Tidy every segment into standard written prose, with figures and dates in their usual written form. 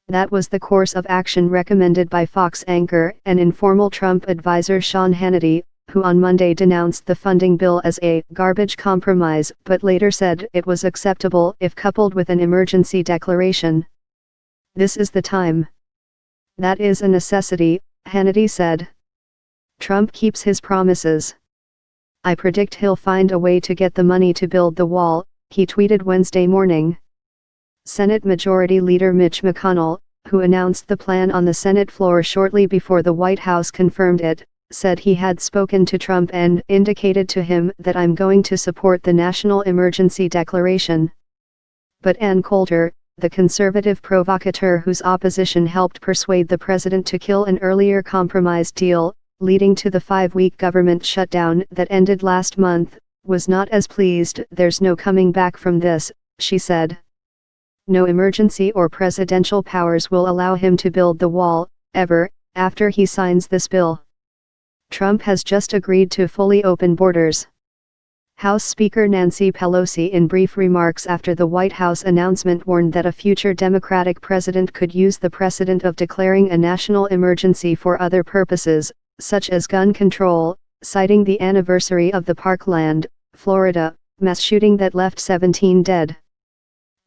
That was the course of action recommended by Fox anchor and informal Trump advisor Sean Hannity, who on Monday denounced the funding bill as a garbage compromise but later said it was acceptable if coupled with an emergency declaration. This is the time. That is a necessity, Hannity said. Trump keeps his promises. I predict he'll find a way to get the money to build the wall, he tweeted Wednesday morning. Senate Majority Leader Mitch McConnell, who announced the plan on the Senate floor shortly before the White House confirmed it, said he had spoken to Trump and indicated to him that I'm going to support the national emergency declaration. But Ann Coulter, the conservative provocateur whose opposition helped persuade the president to kill an earlier compromise deal, leading to the 5-week government shutdown that ended last month, was not as pleased. There's no coming back from this, she said. No emergency or presidential powers will allow him to build the wall, ever, after he signs this bill. Trump has just agreed to fully open borders. House Speaker Nancy Pelosi in brief remarks after the White House announcement warned that a future Democratic president could use the precedent of declaring a national emergency for other purposes, such as gun control, citing the anniversary of the Parkland, Florida, mass shooting that left 17 dead.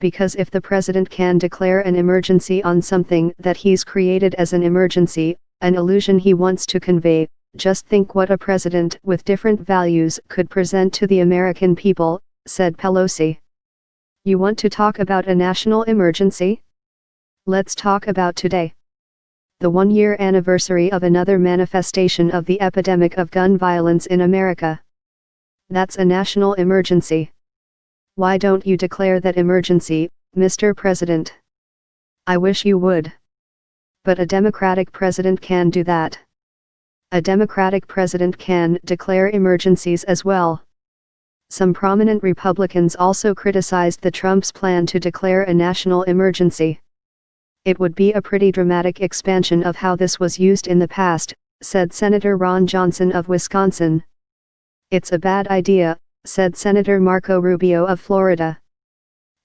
Because if the president can declare an emergency on something that he's created as an emergency, an illusion he wants to convey, just think what a president with different values could present to the American people, said Pelosi. You want to talk about a national emergency? Let's talk about today. The 1-year anniversary of another manifestation of the epidemic of gun violence in America. That's a national emergency. Why don't you declare that emergency, Mr. President? I wish you would. But a Democratic president can do that. A Democratic president can declare emergencies as well. Some prominent Republicans also criticized the Trump's plan to declare a national emergency. It would be a pretty dramatic expansion of how this was used in the past, said Senator Ron Johnson of Wisconsin. It's a bad idea, said Senator Marco Rubio of Florida.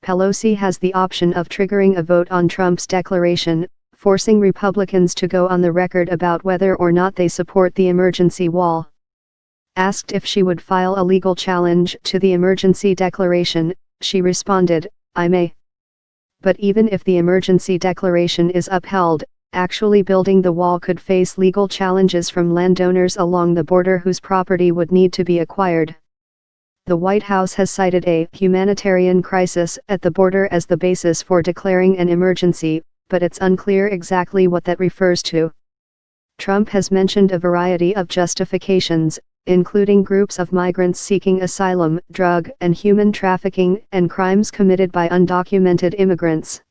Pelosi has the option of triggering a vote on Trump's declaration, forcing Republicans to go on the record about whether or not they support the emergency wall. Asked if she would file a legal challenge to the emergency declaration, she responded, I may. But even if the emergency declaration is upheld, actually building the wall could face legal challenges from landowners along the border whose property would need to be acquired. The White House has cited a humanitarian crisis at the border as the basis for declaring an emergency, but it's unclear exactly what that refers to. Trump has mentioned a variety of justifications, including groups of migrants seeking asylum, drug and human trafficking, and crimes committed by undocumented immigrants.